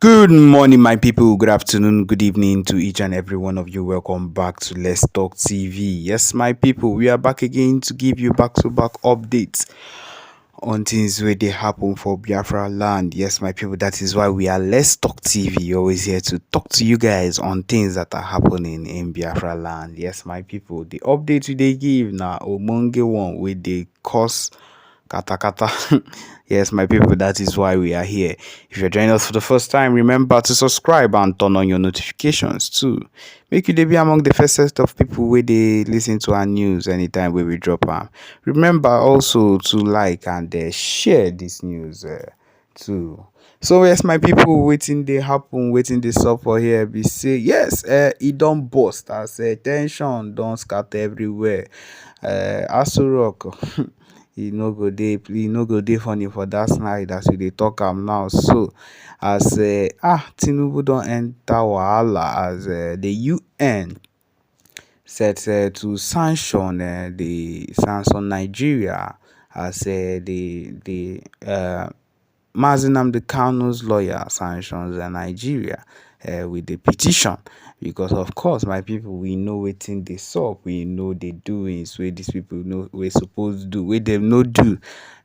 Good morning, my people. Good afternoon, good evening to each and every one of you. Welcome back to Let's Talk TV. Yes, my people, we are back again to give you back-to-back updates on things where they happen for Biafraland. Yes, my people, that is why we are Let's Talk TV. Always here to talk to you guys on things that are happening in Biafraland. Yes, my people, the update they give now, Omonge one with the cause kata kata. Yes, my people, that is why we are here. If you're joining us for the first time, remember to subscribe and turn on your notifications too. Make you dey be among the first set of people where they listen to our news anytime we drop them. Remember also to like and share this news too. So yes, my people, waiting they happen, waiting they suffer here. Be say yes, it don't burst as tension don't scatter everywhere. Aso Rock. E no go dey funny for that night as we dey talk am now. So as Tinubu don enter wahala as the UN set to sanction the Nigeria as the Mazi Nnamdi Kanu's lawyer sanctions Nigeria with the petition, because of course my people, we know wetin dey sup, we know the doings wey these people know we suppose do wey dem no do.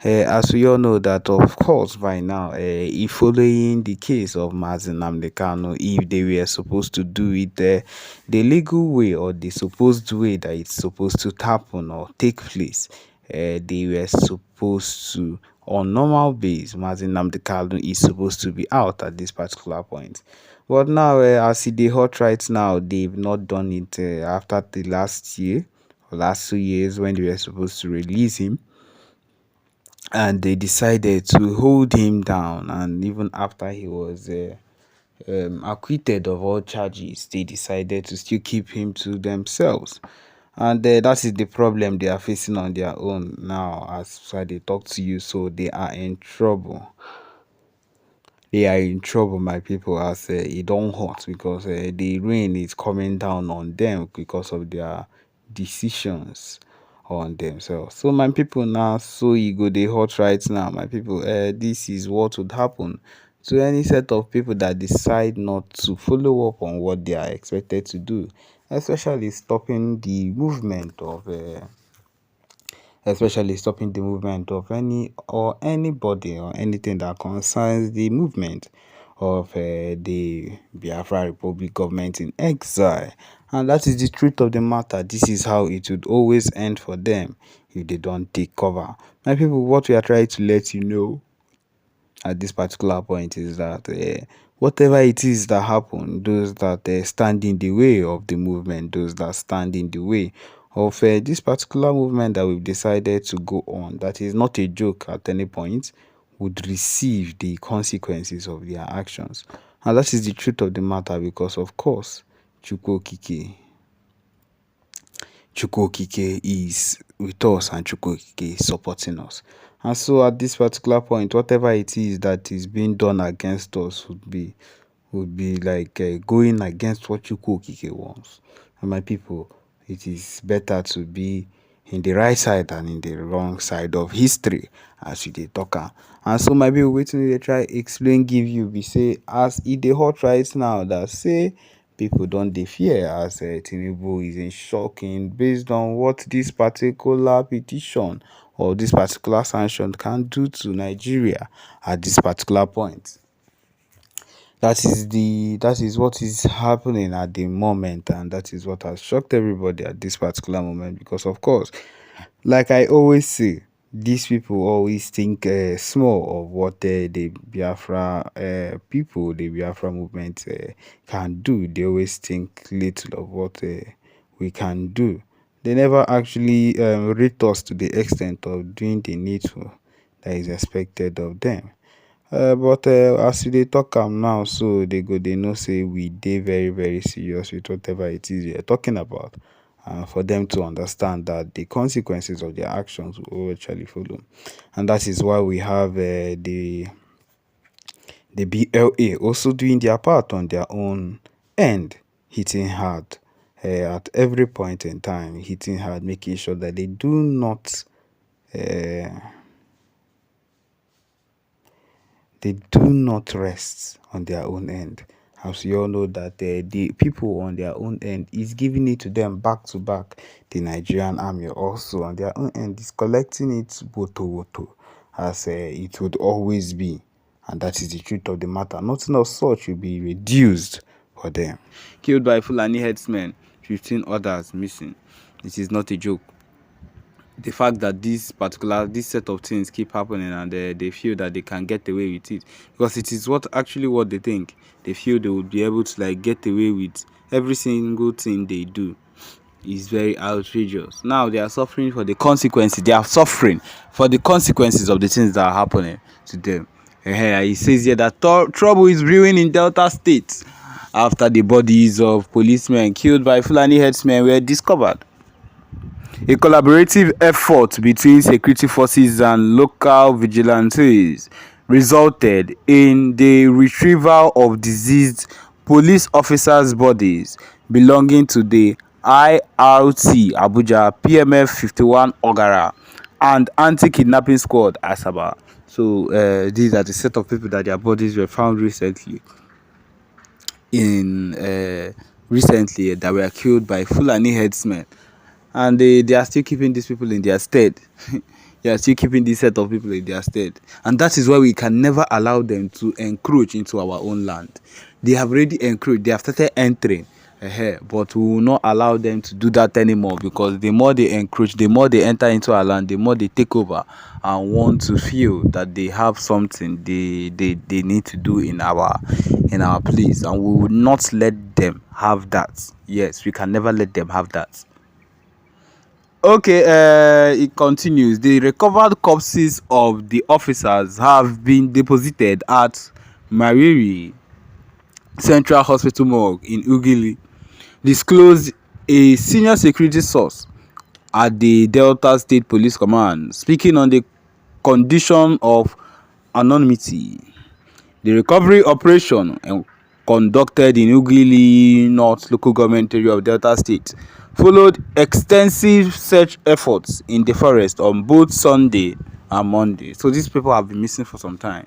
As we all know that of course by now, if following the case of Mazi Nnamdi Kanu, if they were supposed to do it the legal way or the supposed way that it's supposed to happen or take place, they were supposed to, on normal base, Mazi Nnamdi Kanu is supposed to be out at this particular point. But now, as e dey hot right now, they've not done it after the last year or last 2 years when they were supposed to release him, and they decided to hold him down. And even after he was acquitted of all charges, they decided to still keep him to themselves. And that is the problem they are facing on their own now as they talk to you. So they are in trouble. They are in trouble, my people, as it don't hurt because the rain is coming down on them because of their decisions on themselves. So my people, now so you go they hot right now, my people. This is what would happen to any set of people that decide not to follow up on what they are expected to do, especially stopping the movement of any or anybody or anything that concerns the movement of the Biafra Republic government in exile. And that is the truth of the matter. This is how it would always end for them if they don't take cover. My people, what we are trying to let you know at this particular point is that whatever it is that happen, those that stand in the way of the movement, those that stand in the way of this particular movement that we've decided to go on, that is not a joke at any point, would receive the consequences of their actions. And that is the truth of the matter, because of course Chukwokike is with us and Chukwokike is supporting us. And so at this particular point, whatever it is that is being done against us would be like going against what Chukwokike wants. And my people, it is better to be in the right side than in the wrong side of history, as we dey talk am. And so my people, wetin they try explain give you be say, as e dey hot right now, that say people don't dey fear as Tinubu is in shocking based on what this particular petition or this particular sanction can do to Nigeria at this particular point. That is what is happening at the moment, and that is what has shocked everybody at this particular moment, because of course, like I always say, these people always think small of what the Biafra people, the Biafra movement can do. They always think little of what we can do. They never actually rate us to the extent of doing the needful that is expected of them. But as they talk now, so they know say we dey very very serious with whatever it is we are talking about, for them to understand that the consequences of their actions will actually follow. And that is why we have the B.L.A also doing their part on their own end, hitting hard at every point in time, hitting hard, making sure that they they do not rest on their own end. As you all know that the people on their own end is giving it to them back to back. The Nigerian army also on their own end is collecting it woto woto, as it would always be. And that is the truth of the matter. Nothing of such will be reduced for them. Killed by Fulani headsmen, 15 others missing. It is not a joke. The fact that this set of things keep happening, and they feel that they can get away with it, because it is what they think. They feel they would be able to like get away with every single thing they do, is very outrageous. Now they are suffering for the consequences. They are suffering for the consequences of the things that are happening to them. He says here that trouble is brewing in Delta State after the bodies of policemen killed by Fulani herdsmen were discovered. A collaborative effort between security forces and local vigilantes resulted in the retrieval of deceased police officers' bodies belonging to the IRT Abuja, PMF 51 Ogara, and Anti-Kidnapping Squad Asaba. So these are the set of people that their bodies were found recently that were killed by Fulani herdsmen. And they are still keeping these people in their stead. They are still keeping this set of people in their stead. And that is why we can never allow them to encroach into our own land. They have already encroached. They have started entering. But we will not allow them to do that anymore, because the more they encroach, the more they enter into our land, the more they take over and want to feel that they have something they need to do in our place. And we will not let them have that. Yes, we can never let them have that. Okay, it continues. The recovered corpses of the officers have been deposited at Mariri Central Hospital morgue in Ugili, disclosed a senior security source at the Delta State Police Command, speaking on the condition of anonymity. The recovery operation conducted in Ugili North local government area of Delta State followed extensive search efforts in the forest on both Sunday and Monday. So these people have been missing for some time.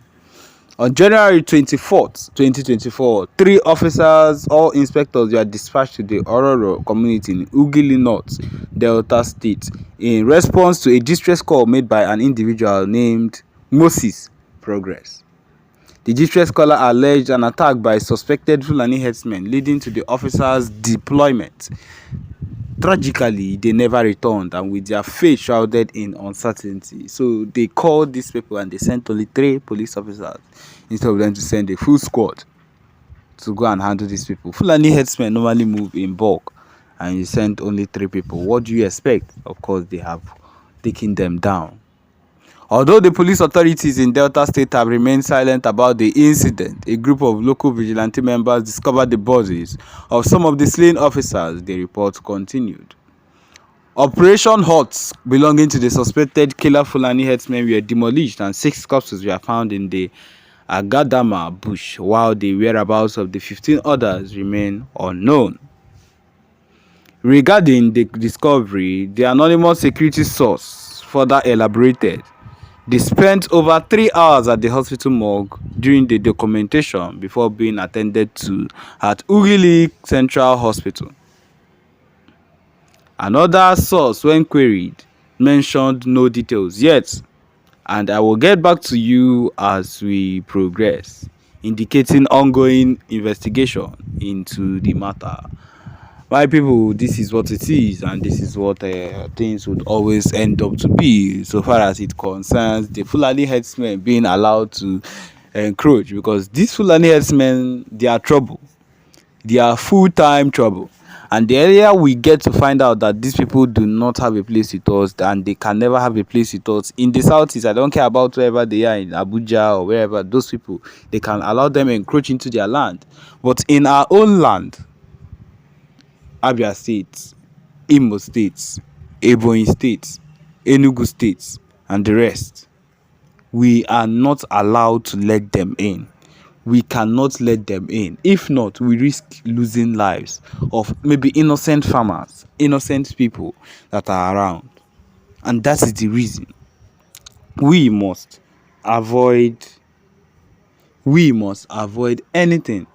On January 24th, 2024, 3 officers, all inspectors, were dispatched to the Ororo community in Ugili North, Delta State, in response to a distress call made by an individual named Moses Progress. The distress caller alleged an attack by suspected Fulani herdsmen, leading to the officers' deployment. Tragically, they never returned, and with their fate shrouded in uncertainty. So they called these people and they sent only 3 police officers instead of them to send a full squad to go and handle these people. Fulani herdsmen normally move in bulk, and you sent only 3 people. What do you expect? Of course, they have taken them down. Although the police authorities in Delta State have remained silent about the incident, a group of local vigilante members discovered the bodies of some of the slain officers. The report continued. Operation Huts belonging to the suspected killer Fulani herdsmen were demolished, and 6 corpses were found in the Agadama bush, while the whereabouts of the 15 others remain unknown. Regarding the discovery, the anonymous security source further elaborated. They spent over 3 hours at the hospital morgue during the documentation before being attended to at Ugili Central Hospital. Another source, when queried, mentioned no details yet, and I will get back to you as we progress, indicating ongoing investigation into the matter. My people, this is what it is, and this is what things would always end up to be, so far as it concerns the Fulani herdsmen being allowed to encroach, because these Fulani herdsmen, they are trouble. They are full-time trouble. And the earlier we get to find out that these people do not have a place with us, and they can never have a place with us in the southeast, I don't care about wherever they are, in Abuja or wherever, those people, they can allow them encroach into their land. But in our own land, Abia State, Imo State, Ebonyi State, Enugu State, and the rest, we are not allowed to let them in. We cannot let them in. If not, we risk losing lives of maybe innocent farmers, innocent people that are around. And that is the reason we must avoid we must avoid anything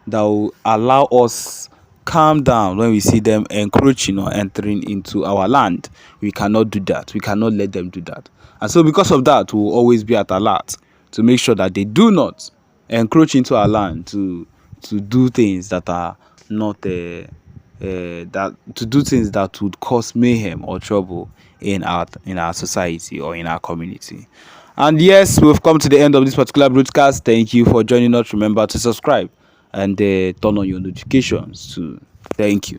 that will allow us calm down when we see them encroaching or entering into our land. We cannot do that. We cannot let them do that. And so because of that, we will always be at alert to make sure that they do not encroach into our land to do things that are not that to do things that would cause mayhem or trouble in our society or in our community. And yes, we've come to the end of this particular broadcast. Thank you for joining us. Remember to subscribe and turn on your notifications too. Thank you.